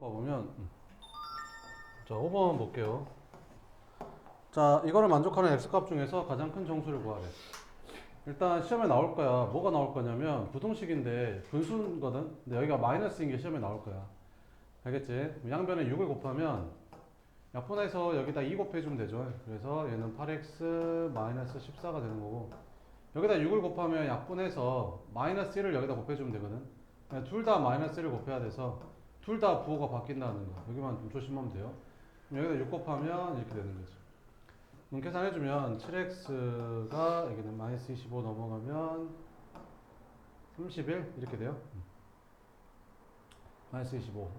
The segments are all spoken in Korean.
보면 자 5번 볼게요. 자 이거를 만족하는 x값 중에서 가장 큰 정수를 구하래. 일단 시험에 나올 거야. 뭐가 나올 거냐면 부등식인데 분수거든. 근데 여기가 마이너스인 게 시험에 나올 거야. 알겠지? 양변에 6을 곱하면 약분해서 여기다 2 곱해주면 되죠. 그래서 얘는 8x 마이너스 14가 되는 거고, 여기다 6을 곱하면 약분해서 마이너스 1을 여기다 곱해주면 되거든. 둘 다 마이너스 1을 곱해야 돼서 둘 다 부호가 바뀐다는 거. 여기만 좀 조심하면 돼요. 그럼 여기다 6 곱하면 이렇게 되는 거죠. 그럼 계산해주면 7x가 여기는 마이너스 25 넘어가면 31 이렇게 돼요. 마이너스 25.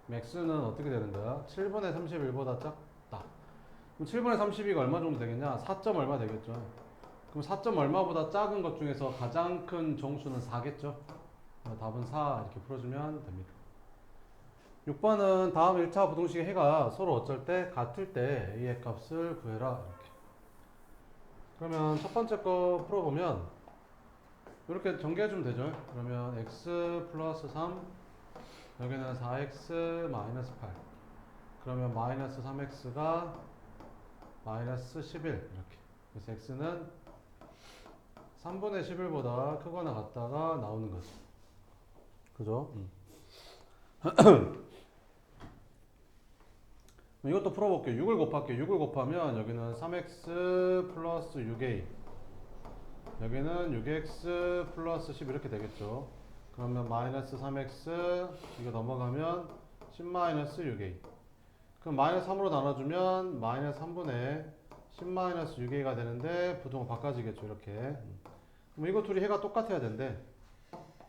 맥스는 어떻게 되는 거야? 7분의 31보다 작다. 그럼 7분의 32가 얼마 정도 되겠냐? 4점 얼마 되겠죠. 그럼 4점 얼마보다 작은 것 중에서 가장 큰 정수는 4겠죠. 답은 4 이렇게 풀어주면 됩니다. 6번은 다음 1차 부등식의 해가 서로 어쩔 때 같을 때 a의 값을 구해라 이렇게. 그러면 첫 번째 거 풀어보면 이렇게 전개해주면 되죠. 그러면 x 플러스 3, 여기는 4x 마이너스 8, 그러면 마이너스 3x가 마이너스 11 이렇게. 그래서 x는 3분의 11보다 크거나 같다가 나오는 거죠. 그죠? 이것도 풀어볼게요. 6을 곱할게요. 6을 곱하면 여기는 3x 플러스 6a, 여기는 6x 플러스 10 이렇게 되겠죠. 그러면 마이너스 3x 이거 넘어가면 10 마이너스 6a. 그럼 마이너스 3으로 나눠주면 마이너스 3분의 10 마이너스 6a가 되는데 부등호 바꿔지겠죠. 이렇게. 그럼 이거 둘이 해가 똑같아야 된대.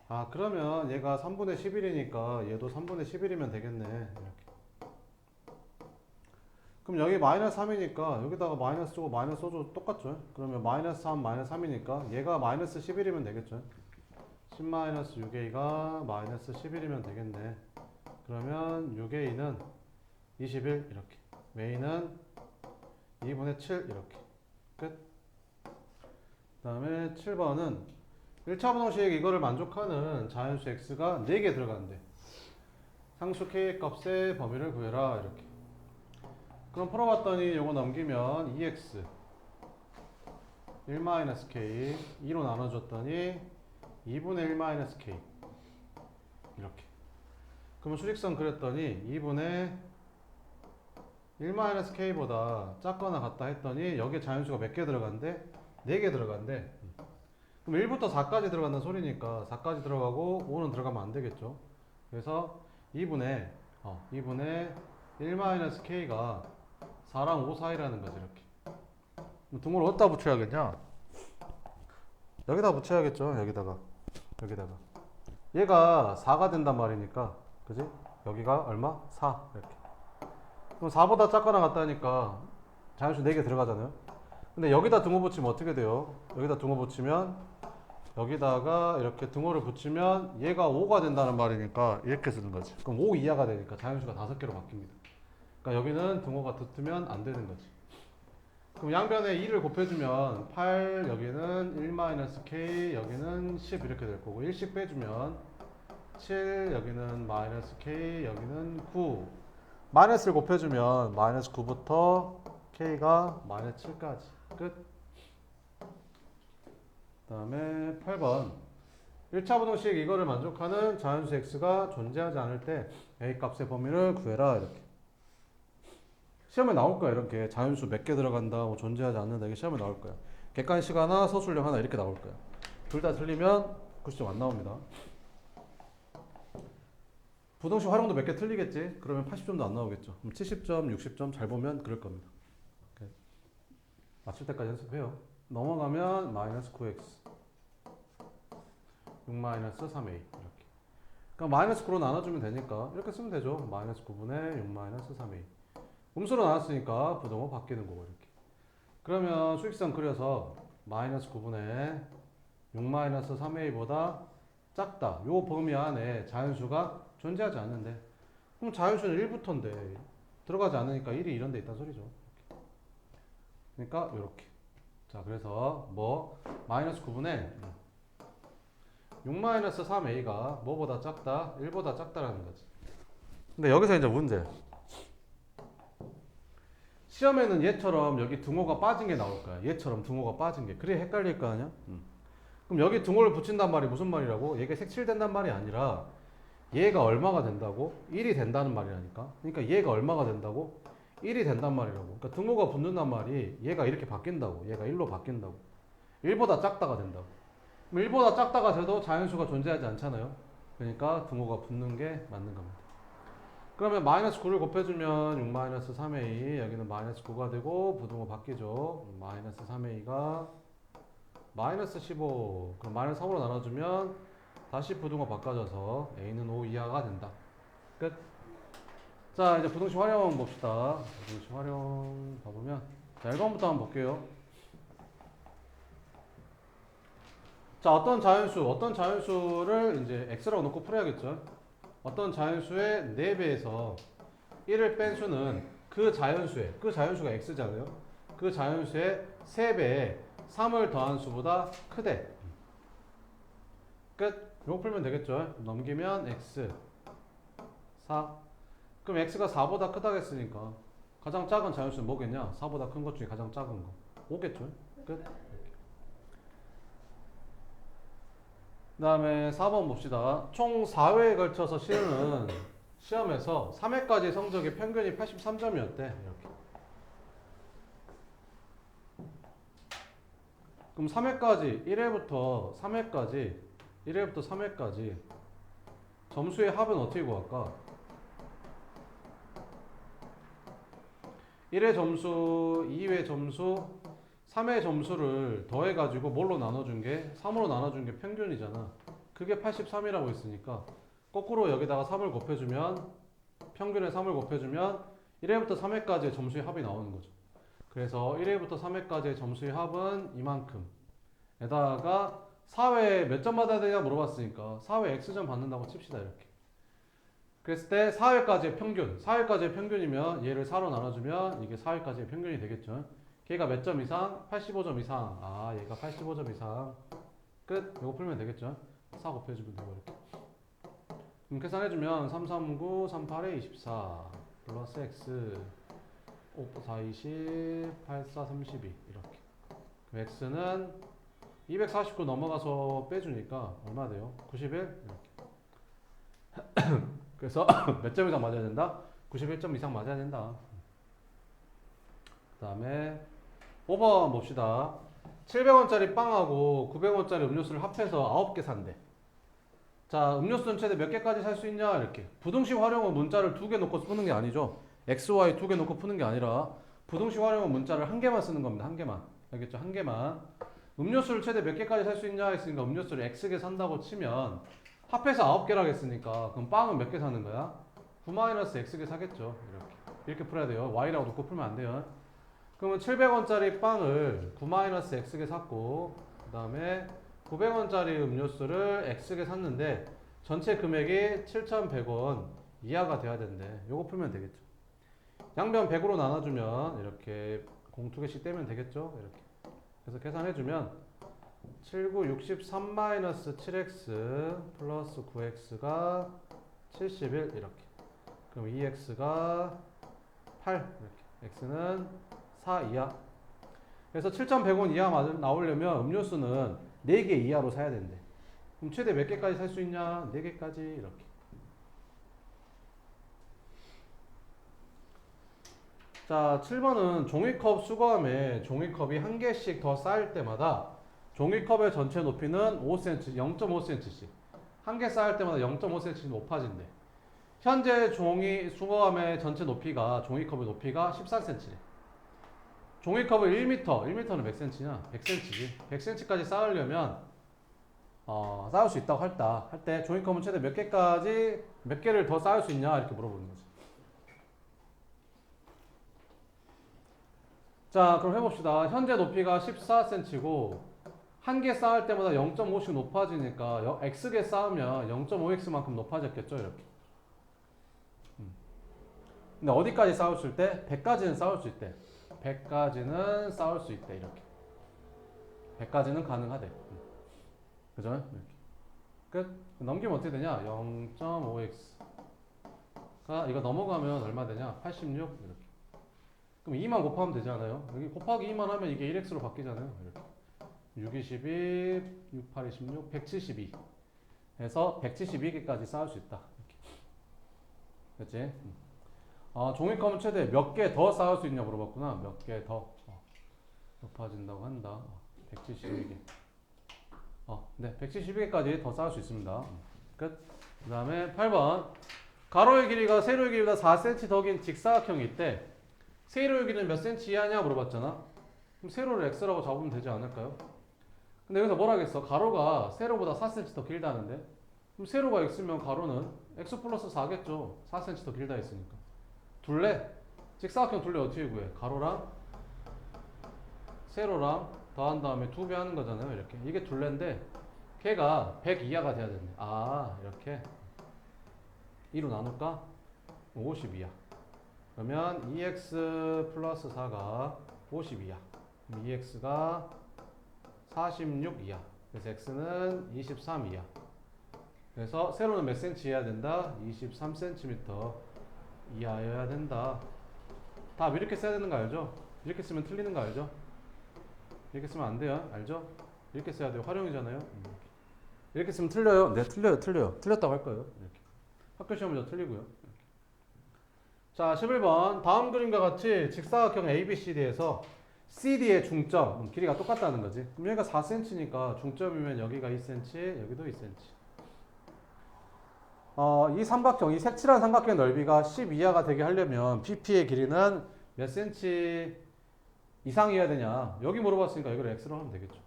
아 그러면 얘가 3분의 11이니까 얘도 3분의 11이면 되겠네. 이렇게. 그럼 여기 마이너스 3이니까 여기다가 마이너스 주고 마이너스 써줘도 똑같죠. 그러면 마이너스 3 마이너스 3이니까 얘가 마이너스 11이면 되겠죠. 10 마이너스 6a가 마이너스 11이면 되겠네. 그러면 6a는 21 이렇게, a는 2분의 7 이렇게. 끝. 그 다음에 7번은 1차 부등식 이거를 만족하는 자연수 x가 4개 들어간대. 상수 k 값의 범위를 구해라 이렇게. 그럼 풀어봤더니 요거 넘기면 2x 1-k 2로 나눠줬더니 2분의 1-k 이렇게. 그러면 수직선 그렸더니 2분의 1-k보다 작거나 같다 했더니 여기에 자연수가 몇 개 들어간대? 4개 들어간대. 그럼 1부터 4까지 들어간다는 소리니까 4까지 들어가고 5는 들어가면 안 되겠죠. 그래서 2분의 1-k가 4랑 5 사이라는 거지. 이렇게. 등호를 어디다 붙여야겠냐? 여기다 붙여야겠죠. 여기다가 얘가 4가 된단 말이니까, 그지? 여기가 얼마? 4 이렇게. 그럼 4보다 작거나 같다니까 자연수 4개 들어가잖아요. 근데 여기다 등호 붙이면 어떻게 돼요? 여기다 등호 붙이면 여기다가 이렇게 등호를 붙이면 얘가 5가 된다는 말이니까 이렇게 쓰는 거지. 그럼 5 이하가 되니까 자연수가 5개로 바뀝니다. 그러니까 여기는 등호가 붙으면 안 되는 거지. 그럼 양변에 2를 곱해주면 8, 여기는 1-k, 여기는 10 이렇게 될 거고, 1씩 빼주면 7, 여기는 -k, 여기는 9. 마이너스를 곱해주면 마이너스 9부터 k가 마이너스 7까지. 끝. 그 다음에 8번. 1차 부등식 이거를 만족하는 자연수 x가 존재하지 않을 때 a 값의 범위를 구해라 이렇게. 시험에 나올 거야. 이렇게 자연수 몇 개 들어간다, 뭐 존재하지 않는다, 이게 시험에 나올 거야. 객관식 하나, 서술형 하나 이렇게 나올 거야. 둘 다 틀리면 90점 안 나옵니다. 부등식 활용도 몇 개 틀리겠지? 그러면 80점도 안 나오겠죠. 그럼 70점, 60점 잘 보면 그럴 겁니다. 오케이. 맞출 때까지 연습해요. 넘어가면 마이너스 9x 6 마이너스 3a 이렇게. 그러니까 마이너스 9로 나눠주면 되니까 이렇게 쓰면 되죠. 마이너스 9분의 6 마이너스 3a. 음수로 나눴으니까 부등호 바뀌는 거고 이렇게. 그러면 수직선 그려서 마이너스 9분의 6 마이너스 3a보다 작다. 요 범위 안에 자연수가 존재하지 않는데, 그럼 자연수는 1부터인데 들어가지 않으니까 1이 이런 데 있다는 소리죠. 그러니까 요렇게. 자, 그래서 뭐 마이너스 9분의 6 마이너스 3a가 뭐보다 작다? 1보다 작다라는 거지. 근데 여기서 이제 문제. 시험에는 얘처럼 여기 등호가 빠진 게 나올 거야. 얘처럼 등호가 빠진 게. 그래 헷갈릴 거 아니야? 그럼 여기 등호를 붙인단 말이 무슨 말이라고? 얘가 색칠된단 말이 아니라 얘가 얼마가 된다고? 1이 된다는 말이라니까. 그러니까 얘가 얼마가 된다고? 1이 된단 말이라고. 그러니까 등호가 붙는단 말이 얘가 이렇게 바뀐다고. 얘가 1로 바뀐다고. 1보다 작다가 된다고. 그럼 1보다 작다가 돼도 자연수가 존재하지 않잖아요. 그러니까 등호가 붙는 게 맞는 겁니다. 그러면 마이너스 9를 곱해주면 6 마이너스 3a, 여기는 마이너스 9가 되고 부등호 바뀌죠. 마이너스 3a가 마이너스 15. 그럼 마이너스 3으로 나눠주면 다시 부등호 바꿔줘서 a는 5 이하가 된다. 끝. 자, 이제 부등식 활용 봅시다. 부등식 활용 봐보면, 자, 1번부터 한번 볼게요. 자, 어떤 자연수를 이제 x라고 놓고 풀어야겠죠. 어떤 자연수의 4배에서 1을 뺀 수는 그 자연수가 x잖아요. 그 자연수의 3배에 3을 더한 수보다 크대. 끝. 이거 풀면 되겠죠. 넘기면 x 4. 그럼 x가 4보다 크다고 했으니까 가장 작은 자연수는 뭐겠냐? 4보다 큰 것 중에 가장 작은 거 5겠죠. 끝. 그 다음에 4번 봅시다. 총 4회에 걸쳐서 시험은 시험에서 3회까지 성적의 평균이 83점이었대. 이렇게. 그럼 3회까지 1회부터 3회까지 점수의 합은 어떻게 구할까? 1회 점수, 2회 점수, 3회 점수를 더해가지고 뭘로 나눠준 게 3으로 나눠준 게 평균이잖아. 그게 83이라고 했으니까 거꾸로 여기다가 3을 곱해주면 평균에 3을 곱해주면 1회부터 3회까지의 점수의 합이 나오는 거죠. 그래서 1회부터 3회까지의 점수의 합은 이만큼 에다가 4회 몇 점 받아야 되냐 물어봤으니까 4회 X점 받는다고 칩시다. 이렇게. 그랬을 때 4회까지의 평균이면 얘를 4로 나눠주면 이게 4회까지의 평균이 되겠죠. 걔가 몇 점 이상? 85점 이상. 아, 얘가 85점 이상. 끝. 이거 풀면 되겠죠. 4 곱해주면 되고 이렇게. 그럼 계산해주면 3, 3, 9, 3, 8에 24 플러스 x 5, 4, 20, 8, 4, 32 이렇게. 그럼 x는 249 넘어가서 빼주니까 얼마 돼요? 91? 이렇게. 그래서 몇 점 이상 맞아야 된다? 91점 이상 맞아야 된다. 그 다음에 5번 봅시다. 700원짜리 빵하고 900원짜리 음료수를 합해서 9개 산대. 자, 음료수는 최대 몇 개까지 살 수 있냐? 이렇게. 부등식 활용은 문자를 2개 놓고 푸는 게 아니죠. x, y 2개 놓고 푸는 게 아니라 부등식 활용은 문자를 1개만 쓰는 겁니다. 1개만. 알겠죠? 1개만. 음료수를 최대 몇 개까지 살 수 있냐 했으니까 음료수를 x개 산다고 치면 합해서 9개라고 했으니까 그럼 빵은 몇 개 사는 거야? 9-x개 사겠죠. 이렇게 풀어야 돼요. y라고 놓고 풀면 안 돼요. 그러면 700원짜리 빵을 9-x개 샀고 그 다음에 900원짜리 음료수를 x개 샀는데 전체 금액이 7,100원 이하가 돼야 된대. 요거 풀면 되겠죠. 양변 100으로 나눠주면 이렇게 공 2개씩 떼면 되겠죠. 이렇게. 그래서 계산해주면 79, 63-7x 플러스 9x가 71 이렇게. 그럼 2x가 8 이렇게. x는 4 이하. 그래서 7,100원 이하 나오려면 음료수는 4개 이하로 사야 된대. 그럼 최대 몇 개까지 살 수 있냐? 4개까지 이렇게. 자, 7번은 종이컵 수거함에 종이컵이 한 개씩 더 쌓일 때마다 종이컵의 전체 높이는 5cm, 0.5cm씩. 한 개 쌓일 때마다 0.5cm씩 높아진대. 현재 종이 수거함의 전체 높이가, 종이컵의 높이가 14cm래. 종이컵을 1m, 1m는 몇 cm냐? 100cm지. 100cm까지 쌓으려면 쌓을 수 있다고 할 때 종이컵은 최대 몇 개를 더 쌓을 수 있냐? 이렇게 물어보는 거지. 자, 그럼 해봅시다. 현재 높이가 14cm고 한 개 쌓을 때마다 0.5씩 높아지니까 x개 쌓으면 0.5x만큼 높아졌겠죠, 이렇게. 근데 어디까지 쌓을 수 있대? 100까지는 쌓을 수 있대. 100까지는 쌓을 수 있대, 이렇게. 100까지는 가능하대. 그죠? 이렇게. 끝. 넘기면 어떻게 되냐? 0.5x 이거 넘어가면 얼마 되냐? 86 이렇게. 그럼 2만 곱하면 되잖아요. 여기 곱하기 2만 하면 이게 1x로 바뀌잖아요. 이렇게. 6, 22, 6, 8, 26, 172 해서 172개까지 쌓을 수 있다. 이렇게. 그치? 종이컵은 최대 몇 개 더 쌓을 수 있냐 물어봤구나. 몇 개 더 높아진다고 한다. 172개. 네, 172개까지 더 쌓을 수 있습니다. 끝. 그 다음에 8번. 가로의 길이가 세로의 길이보다 4cm 더 긴 직사각형이 있대. 세로의 길이는 몇 cm 이하냐 물어봤잖아. 그럼 세로를 x라고 잡으면 되지 않을까요? 근데 여기서 뭐라 하겠어? 가로가 세로보다 4cm 더 길다는데? 그럼 세로가 x면 가로는 x 플러스 4겠죠. 4cm 더 길다 했으니까. 둘레? 직사각형 둘레 어떻게 구해? 가로랑 세로랑 더한 다음에 2배 하는 거잖아요. 이렇게. 이게 둘레인데 걔가 100 이하가 돼야 된대. 이렇게 2로 나눌까? 50 이하. 그러면 2x 플러스 4가 50 이하. 그럼 2x가 46 이하. 그래서 x는 23 이하. 그래서 세로는 몇 cm 해야 된다? 23cm 이하여야 된다. 답 이렇게 써야 되는 거 알죠? 이렇게 쓰면 틀리는 거 알죠? 이렇게 쓰면 안 돼요. 알죠? 이렇게 써야 돼요. 활용이잖아요. 이렇게 쓰면 틀려요. 네, 틀려요. 틀렸다고 할 거예요. 이렇게. 학교 시험은 틀리고요. 이렇게. 자, 11번. 다음 그림과 같이 직사각형 ABCD에서 CD의 중점, 길이가 똑같다는 거지. 그럼 여기가 4cm니까 중점이면 여기가 2cm, 여기도 2cm. 이 삼각형, 이 색칠한 삼각형의 넓이가 10 이하가 되게 하려면 BP의 길이는 몇 cm 이상이어야 되냐? 여기 물어봤으니까 이걸 x로 하면 되겠죠.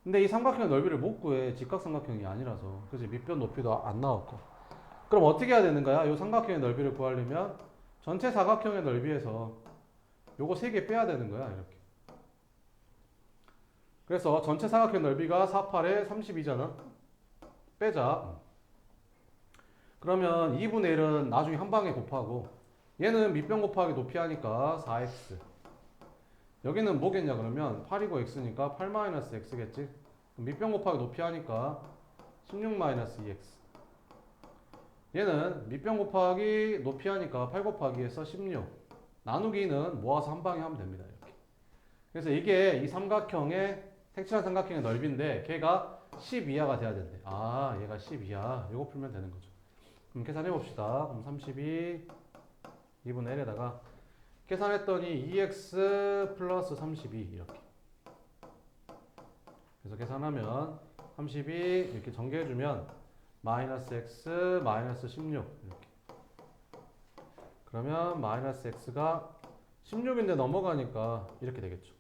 근데 이 삼각형의 넓이를 못 구해. 직각삼각형이 아니라서. 그치? 밑변 높이도 안 나왔고. 그럼 어떻게 해야 되는 거야? 이 삼각형의 넓이를 구하려면 전체 사각형의 넓이에서 요거 3개 빼야 되는 거야. 이렇게. 그래서 전체 사각형 넓이가 48에 32잖아. 빼자. 그러면 2분의 1은 나중에 한 방에 곱하고 얘는 밑변 곱하기 높이 하니까 4x. 여기는 뭐겠냐 그러면 8이고 x니까 8-x겠지. 밑변 곱하기 높이 하니까 16-2x. 얘는 밑변 곱하기 높이 하니까 8 곱하기에서 16. 나누기는 모아서 한 방에 하면 됩니다. 이렇게. 그래서 이게 이 삼각형의 색칠한 삼각형의 넓이인데 걔가 10 이하가 돼야 된대. 얘가 10 이하. 이거 풀면 되는 거죠. 그럼 계산해 봅시다. 그럼 32 2분의 1에다가 계산했더니 2x 플러스 32 이렇게. 그래서 계산하면 32 이렇게 전개해주면 마이너스 x 마이너스 16 이렇게. 그러면 마이너스 x가 16인데 넘어가니까 이렇게 되겠죠.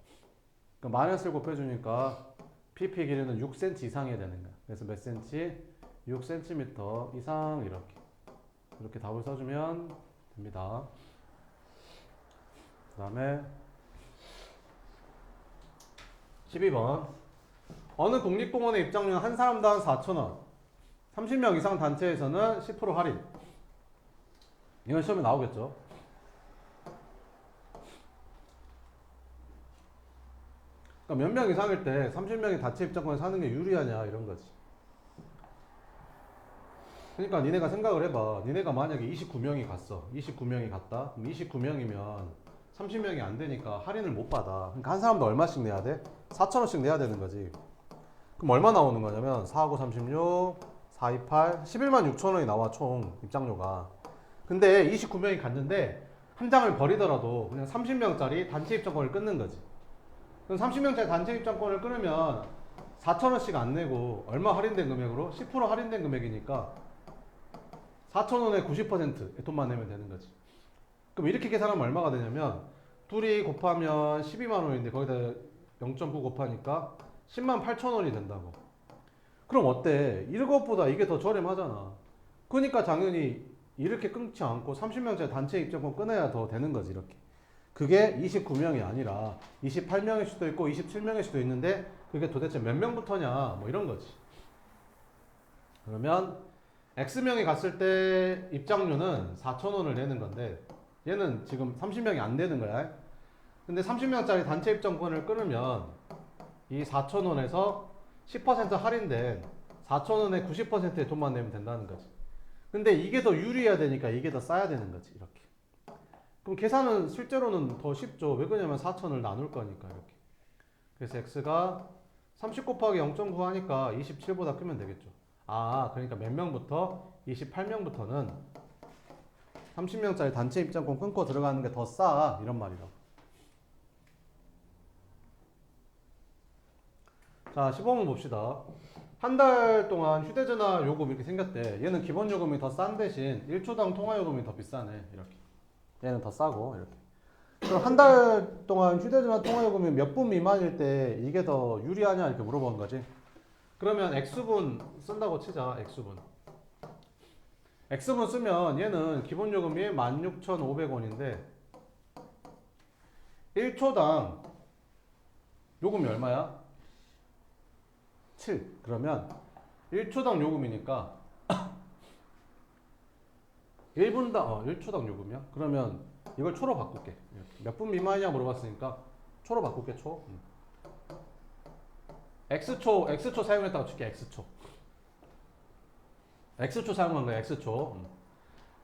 그러니까 마이너스를 곱해주니까 PP 길이는 6cm 이상이어야 되는 거야. 그래서 몇 cm? 6cm 이상 이렇게 답을 써주면 됩니다. 그 다음에 12번. 어느 국립공원의 입장료는 한 사람당 4,000원. 30명 이상 단체에서는 10% 할인. 이건 시험에 나오겠죠. 그러니까 몇 명 이상일 때 30명이 단체 입장권을 사는 게 유리하냐 이런 거지. 그러니까 니네가 생각을 해봐. 니네가 만약에 29명이 갔어. 29명이 갔다. 그럼 29명이면 30명이 안 되니까 할인을 못 받아. 그러니까 한 사람도 얼마씩 내야 돼? 4,000원씩 내야 되는 거지. 그럼 얼마 나오는 거냐면 4, 9, 36, 4, 2, 8, 11만 6천 원이 나와 총 입장료가. 근데 29명이 갔는데 한 장을 버리더라도 그냥 30명짜리 단체 입장권을 끊는 거지. 그럼 30명짜리 단체 입장권을 끊으면 4,000원씩 안 내고 얼마 할인된 금액으로? 10% 할인된 금액이니까 4,000원에 90%의 돈만 내면 되는 거지. 그럼 이렇게 계산하면 얼마가 되냐면 둘이 곱하면 12만 원인데 거기다 0.9 곱하니까 10만 8천 원이 된다고. 그럼 어때? 이것보다 이게 더 저렴하잖아. 그러니까 당연히 이렇게 끊지 않고 30명짜리 단체 입장권 끊어야 더 되는 거지. 이렇게. 그게 29명이 아니라 28명일 수도 있고 27명일 수도 있는데 그게 도대체 몇 명부터냐 뭐 이런 거지. 그러면 X명이 갔을 때 입장료는 4,000원을 내는 건데 얘는 지금 30명이 안 되는 거야. 근데 30명짜리 단체 입장권을 끊으면 이 4,000원에서 10% 할인된 4,000원에 90%의 돈만 내면 된다는 거지. 근데 이게 더 유리해야 되니까 이게 더 싸야 되는 거지. 이렇게. 그럼 계산은 실제로는 더 쉽죠. 왜 그러냐면 4천을 나눌 거니까 이렇게. 그래서 x가 30 곱하기 0.9 하니까 27보다 크면 되겠죠. 아, 그러니까 몇 명부터? 28명부터는 30명짜리 단체 입장권 끊고 들어가는 게 더 싸. 이런 말이라고. 자, 15번 봅시다. 한 달 동안 휴대전화 요금 이렇게 생겼대. 얘는 기본 요금이 더 싼 대신 1초당 통화 요금이 더 비싸네. 이렇게. 얘는 더 싸고 이렇게. 그럼 한 달 동안 휴대전화 통화 요금이 몇 분 미만일 때 이게 더 유리하냐 이렇게 물어보는 거지. 그러면 X분 쓴다고 치자. X분. X분 쓰면 얘는 기본 요금이 16,500원인데 1초당 요금이 얼마야? 7. 그러면 1초당 요금이니까 1분당 1초당 요금이야? 그러면 이걸 초로 바꿀게. 몇 분 미만이냐 물어봤으니까 초로 바꿀게. 초. X초 사용했다고 칠게. X초 사용한 거야. X초.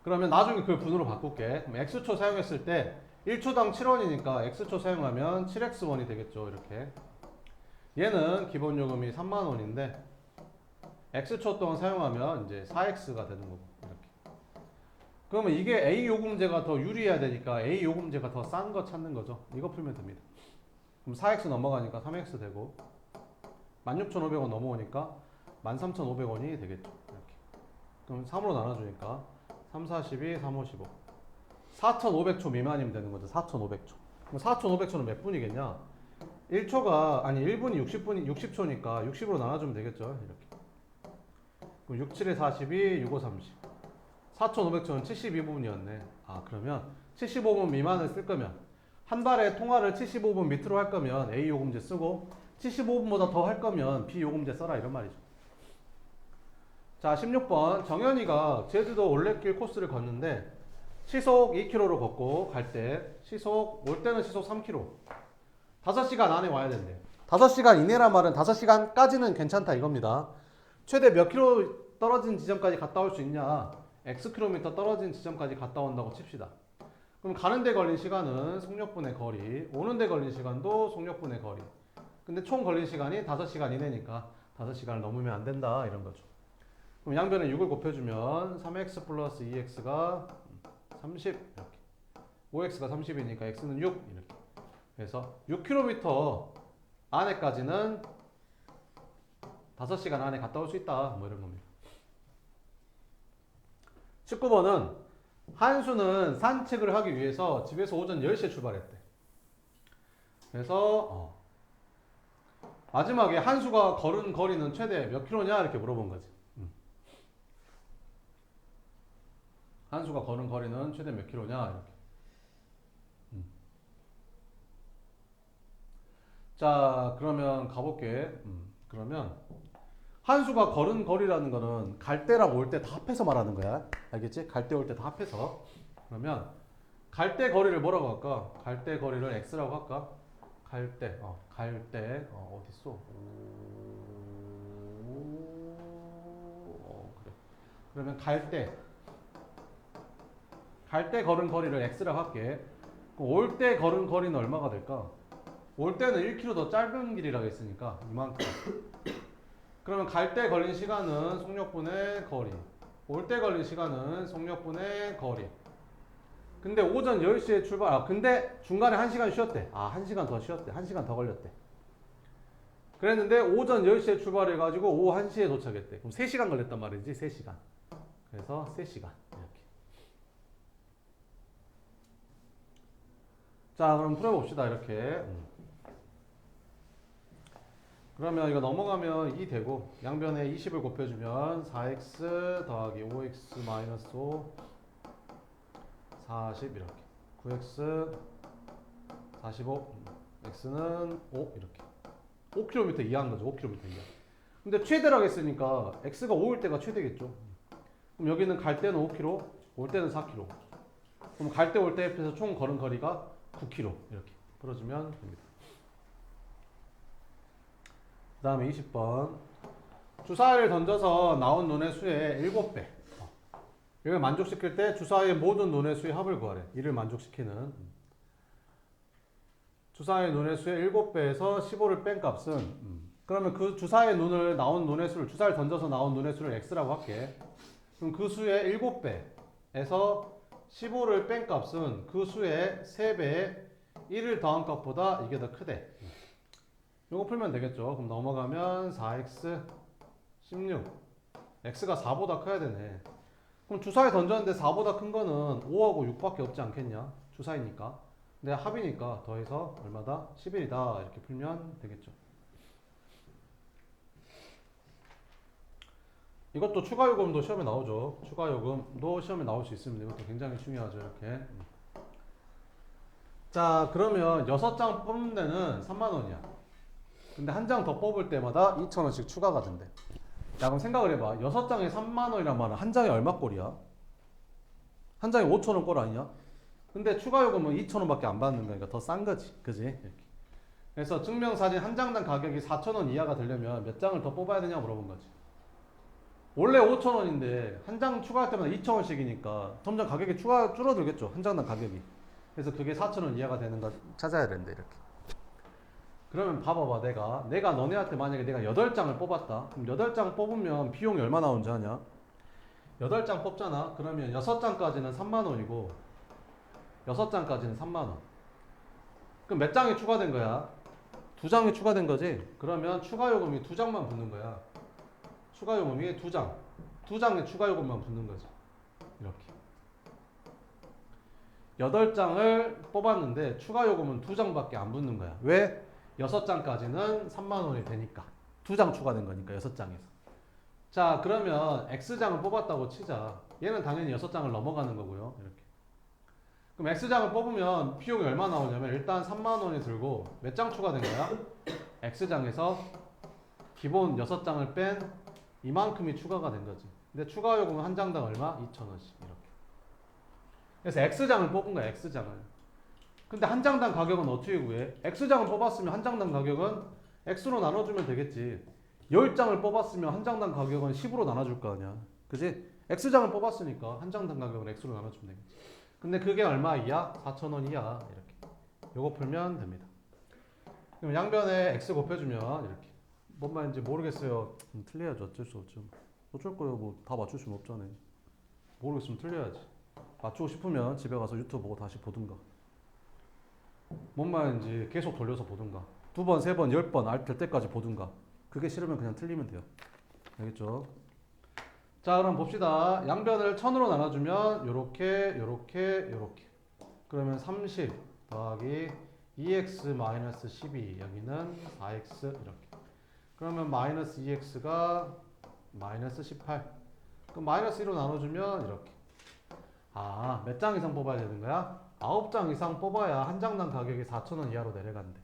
그러면 나중에 그걸 분으로 바꿀게. 그럼 X초 사용했을 때 1초당 7원이니까 X초 사용하면 7X1이 되겠죠. 이렇게. 얘는 기본 요금이 3만원인데 X초 동안 사용하면 이제 4X가 되는 거고. 이렇게. 그러면 이게 A 요금제가 더 유리해야 되니까 A 요금제가 더 싼 거 찾는 거죠. 이거 풀면 됩니다. 그럼 4X 넘어가니까 3X 되고 16,500원 넘어오니까 13,500원이 되겠죠. 이렇게. 그럼 3으로 나눠주니까 3, 42, 3, 5, 15. 4,500초 미만이면 되는 거죠. 4,500초. 그럼 4,500초는 몇 분이겠냐? 1초가 아니 1분이 60초니까 60으로 나눠주면 되겠죠. 이렇게. 그럼 6, 7에 42, 6, 5, 30. 4,500초는 72분이었네. 아, 그러면 75분 미만을 쓸 거면 한 달에 통화를 75분 밑으로 할 거면 A 요금제 쓰고 75분보다 더 할 거면 B 요금제 써라 이런 말이죠. 자, 16번 정현이가 제주도 올레길 코스를 걷는데 시속 2km로 걷고 갈 때 올 때는 시속 3km. 5시간 안에 와야 된대. 5시간 이내란 말은 5시간까지는 괜찮다 이겁니다. 최대 몇 킬로 떨어진 지점까지 갔다 올 수 있냐? X 킬로미터 떨어진 지점까지 갔다 온다고 칩시다. 그럼 가는 데 걸린 시간은 속력분의 거리, 오는 데 걸린 시간도 속력분의 거리. 근데 총 걸린 시간이 5시간 이내니까 5시간을 넘으면 안 된다 이런 거죠. 그럼 양변에 6을 곱해주면 3x 플러스 2x가 30 이렇게. 5x가 30이니까 x는 6 이렇게. 그래서 6km 안에까지는 5시간 안에 갔다 올 수 있다 뭐 이런 겁니다. 19번은 한수는 산책을 하기 위해서 집에서 오전 10시에 출발했대. 그래서 마지막에 한수가 걸은 거리는 최대 몇 킬로냐 이렇게 물어본 거지. 한수가 걸은 거리는 최대 몇 킬로냐 이렇게. 자, 그러면 가볼게. 그러면 한수가 걸은 거리라는 거는 갈 때랑 올 때 다 합해서 말하는 거야. 알겠지? 갈 때 올 때 다 합해서. 그러면 갈 때 거리를 뭐라고 할까? 갈 때 거리를 x라고 할까? 갈 때, 어딨어? 그래. 그러면 갈 때 걸은 거리를 x라고 할게. 올 때 걸은 거리는 얼마가 될까? 올 때는 1km 더 짧은 길이라고 했으니까 이만큼. 그러면 갈 때 걸린 시간은 속력분의 거리. 올 때 걸린 시간은 속력분의 거리. 근데 오전 10시에 출발. 근데 중간에 1시간 쉬었대. 1시간 더 쉬었대. 1시간 더 걸렸대. 그랬는데 오전 10시에 출발해가지고 오후 1시에 도착했대. 그럼 3시간 걸렸단 말이지. 3시간. 그래서 3시간. 이렇게. 자, 그럼 풀어봅시다. 이렇게. 그러면 이거 넘어가면 2 되고 양변에 20을 곱해주면 4x 더하기 5x 마이너스 5 40 이렇게 9x 45 x는 5 이렇게 5km 이하인 거죠. 5km 이하. 근데 최대라고 했으니까 x가 5일 때가 최대겠죠. 그럼 여기는 갈 때는 5km 올 때는 4km. 그럼 갈 때 올 때 합해서 총 걸은 거리가 9km 이렇게 풀어주면 됩니다. 그 다음에 20번 주사위를 던져서 나온 눈의 수의 7배 이걸 만족시킬 때 주사위의 모든 논의 수의 합을 구하래. 이를 만족시키는. 주사위의 논의 수의 7배에서 15를 뺀 값은 그러면 그 주사위의 논을 나온 논의 수를 주사위를 던져서 나온 논의 수를 x라고 할게. 그럼 그 수의 7배에서 15를 뺀 값은 그 수의 3배에 1을 더한 값보다 이게 더 크대. 요거 풀면 되겠죠. 그럼 넘어가면 4x 16 x가 4보다 커야 되네. 그럼 주사위 던졌는데 4보다 큰 거는 5하고 6밖에 없지 않겠냐? 주사위니까. 근데 합이니까 더해서 얼마다? 11이다. 이렇게 풀면 되겠죠. 이것도 추가 요금도 시험에 나오죠. 추가 요금도 시험에 나올 수 있습니다. 이것도 굉장히 중요하죠. 이렇게. 자, 그러면 6장 뽑는 데는 3만 원이야. 근데 한 장 더 뽑을 때마다 2,000원씩 추가가 된대. 야, 그럼 생각을 해봐. 6장에 3만 원이란 말은 한 장에 얼마 꼴이야? 한 장에 5,000원 꼴 아니야? 근데 추가 요금은 2,000원밖에 안 받는 거니까 더 싼 거지. 그지? 이렇게. 그래서 증명사진 한 장당 가격이 4,000원 이하가 되려면 몇 장을 더 뽑아야 되냐 물어본 거지. 원래 5,000원인데 한 장 추가할 때마다 2,000원씩이니까 점점 가격이 줄어들겠죠. 한 장당 가격이. 그래서 그게 4,000원 이하가 되는 거 찾아야 되는데 이렇게. 그러면 봐봐봐. 내가 너네한테 만약에 내가 8장을 뽑았다. 그럼 8장 뽑으면 비용이 얼마 나오는지 아냐? 8장 뽑잖아. 그러면 6장까지는 3만 원이고 6장까지는 3만 원. 그럼 몇 장이 추가된 거야? 2장이 추가된 거지? 그러면 추가 요금이 2장만 붙는 거야. 추가 요금이 2장. 2장에 추가 요금만 붙는 거지. 이렇게. 8장을 뽑았는데 추가 요금은 2장밖에 안 붙는 거야. 왜? 6장까지는 3만 원이 되니까. 2장 추가된 거니까 6장에서. 자, 그러면 X장을 뽑았다고 치자. 얘는 당연히 6장을 넘어가는 거고요. 이렇게. 그럼 X장을 뽑으면 비용이 얼마 나오냐면 일단 3만 원이 들고 몇 장 추가된 거야? X장에서 기본 6장을 뺀 이만큼이 추가가 된 거지. 근데 추가 요금은 한 장당 얼마? 2,000원씩 이렇게. 그래서 X장을 뽑은 거야. X장을. 근데 한 장당 가격은 어떻게 구해? X장을 뽑았으면 한 장당 가격은 X로 나눠주면 되겠지. 10장을 뽑았으면 한 장당 가격은 10으로 나눠줄 거 아니야. 그지? X장을 뽑았으니까 한 장당 가격은 X로 나눠주면 되겠지. 근데 그게 얼마 이하? 4,000원 이하. 이렇게. 요거 풀면 됩니다. 그럼 양변에 X 곱해주면 이렇게. 뭔 말인지 모르겠어요. 틀려야죠. 어쩔 수 없죠. 어쩔 거예요. 뭐 다 맞출 수는 없잖아요. 모르겠으면 틀려야지. 맞추고 싶으면 집에 가서 유튜브 보고 다시 보든가. 뭔 말인지 계속 돌려서 보든가. 2번, 3번, 10번 알 때까지 보든가. 그게 싫으면 그냥 틀리면 돼요. 알겠죠? 자, 그럼 봅시다. 양변을 1000으로 나눠주면 요렇게 요렇게 요렇게. 그러면 30 더하기 2x-12 여기는 4x 이렇게. 그러면 마이너스 2x가 마이너스 18. 그럼 마이너스 1로 나눠주면 이렇게. 아, 몇 장 이상 뽑아야 되는 거야? 9장 이상 뽑아야 한 장당 가격이 4,000원 이하로 내려간대.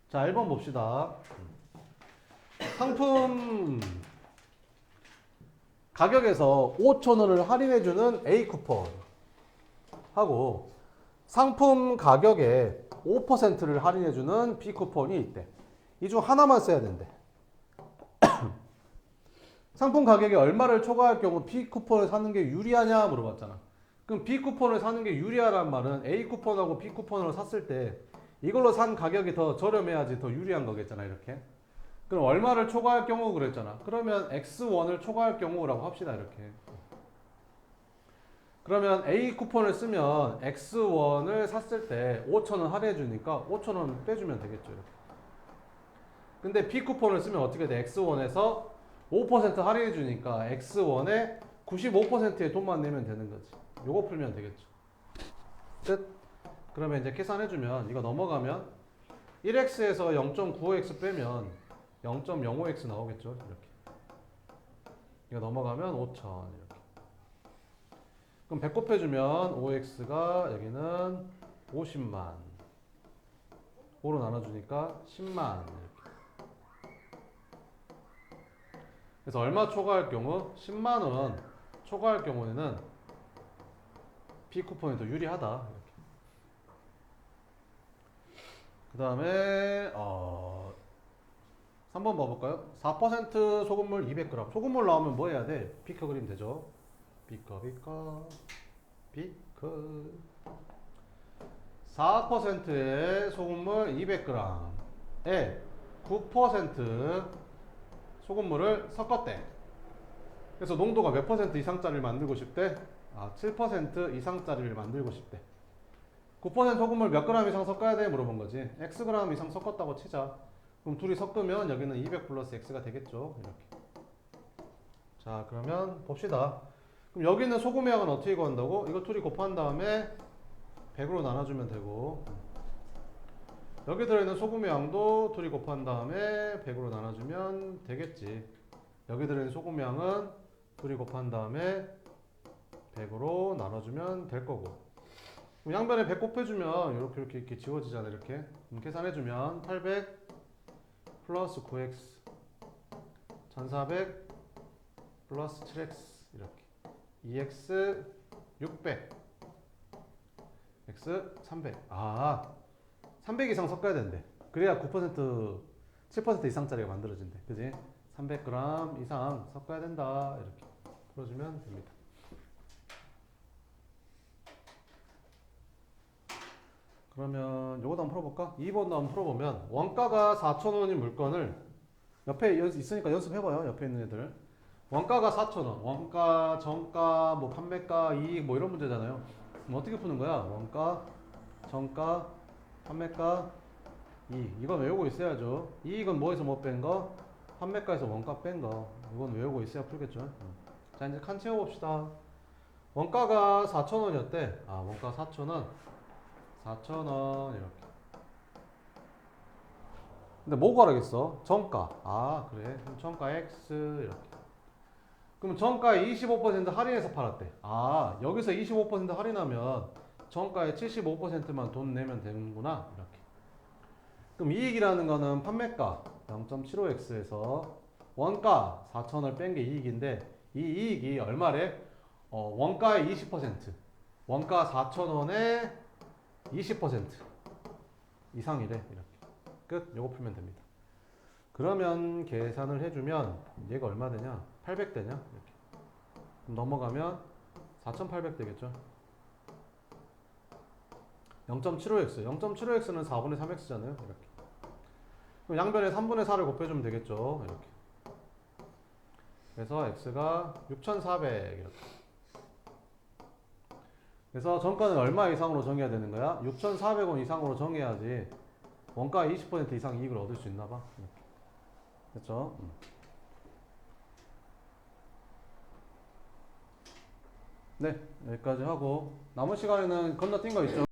자, 1번 봅시다. 상품 가격에서 5,000원을 할인해주는 A 쿠폰 하고 상품 가격에 5%를 할인해주는 B 쿠폰이 있대. 이 중 하나만 써야 된대. 상품 가격에 얼마를 초과할 경우 B 쿠폰을 사는 게 유리하냐 물어봤잖아. 그럼 B 쿠폰을 사는 게 유리하란 말은 A 쿠폰하고 B 쿠폰으로 샀을 때 이걸로 산 가격이 더 저렴해야지 더 유리한 거겠잖아. 이렇게. 그럼 얼마를 초과할 경우 그랬잖아. 그러면 X1을 초과할 경우라고 합시다. 이렇게. 그러면 A 쿠폰을 쓰면 X1을 샀을 때 5,000원 할인해 주니까 5,000원 빼주면 되겠죠. 이렇게. 근데 B 쿠폰을 쓰면 어떻게 돼? X1에서 5% 할인해 주니까 X1에 95%의 돈만 내면 되는 거지. 요거 풀면 되겠죠. 끝. 그러면 이제 계산해 주면 이거 넘어가면 1x에서 0.95x 빼면 0.05x 나오겠죠. 이렇게. 이거 넘어가면 5,000 이렇게. 그럼 100 곱해주면 5x가 여기는 50만 5로 나눠주니까 10만 이렇게. 그래서 얼마 초과할 경우 10만원 초과할 경우에는 B 쿠폰이 더 유리하다 이렇게. 그 다음에 3번 봐볼까요? 4% 소금물 200g. 소금물 나오면 뭐 해야 돼? 비커 그리면 되죠. 비커. 4%의 소금물 200g에 9% 소금물을 섞었대. 그래서 농도가 몇 퍼센트 이상짜리를 만들고 싶대? 7% 이상짜리를 만들고 싶대. 9% 소금물 몇 그램 이상 섞어야 돼? 물어본 거지. Xg 이상 섞었다고 치자. 그럼 둘이 섞으면 여기는 200 플러스 X가 되겠죠. 이렇게. 자, 그러면 봅시다. 그럼 여기 있는 소금의 양은 어떻게 구한다고? 이거 둘이 곱한 다음에 100으로 나눠주면 되고, 여기 들어있는 소금의 양도 둘이 곱한 다음에 100으로 나눠주면 되겠지. 여기 들어있는 소금의 양은 둘이 곱한 다음에 100으로 나눠주면 될 거고, 그럼 양변에 100 곱해주면 이렇게 지워지잖아. 이렇게. 그럼 계산해주면 800 플러스 9x 1400 플러스 7x 이렇게 2x 600 x 300. 300 이상 섞어야 된대. 그래야 9% 7% 이상짜리가 만들어진대. 그지? 300g 이상 섞어야 된다. 이렇게 풀어주면 됩니다. 그러면 요거도 한번 풀어볼까? 2번도 한번 풀어보면 원가가 4,000원인 물건을 옆에 있으니까 연습해봐요. 옆에 있는 애들. 원가가 4,000원. 원가, 정가, 뭐 판매가, 이익 뭐 이런 문제잖아요. 그럼 어떻게 푸는 거야? 원가, 정가, 판매가, 이익. 이건 외우고 있어야죠. 이익은 뭐에서 뭐 뺀 거? 판매가에서 원가 뺀 거. 이건 외우고 있어야 풀겠죠. 자, 이제 칸 채워봅시다. 원가가 4,000원이었대. 원가 4,000원. 4,000원 이렇게. 근데 뭐 구하라겠어? 정가. 그래. 그럼 정가 X 이렇게. 그럼 정가에 25% 할인해서 팔았대. 여기서 25% 할인하면 정가의 75%만 돈 내면 되는구나. 이렇게. 그럼 이익이라는 거는 판매가 0.75x에서 원가 4,000을 뺀 게 이익인데, 이 이익이 얼마래? 원가의 20%. 원가 4,000원에 20% 이상이래. 이렇게. 끝. 요거 풀면 됩니다. 그러면 계산을 해주면 얘가 얼마 되냐? 800 되냐? 이렇게. 그럼 넘어가면 4,800 되겠죠? 0.75x. 0.75x는 4분의 3x잖아요. 이렇게. 그럼 양변에 3분의 4를 곱해주면 되겠죠? 이렇게. 그래서 x가 6,400 이렇게. 그래서 정가는 얼마 이상으로 정해야 되는 거야? 6,400원 이상으로 정해야지 원가 20% 이상 이익을 얻을 수 있나 봐. 이렇게. 됐죠? 네, 여기까지 하고 남은 시간에는 건너뛴 거 있죠?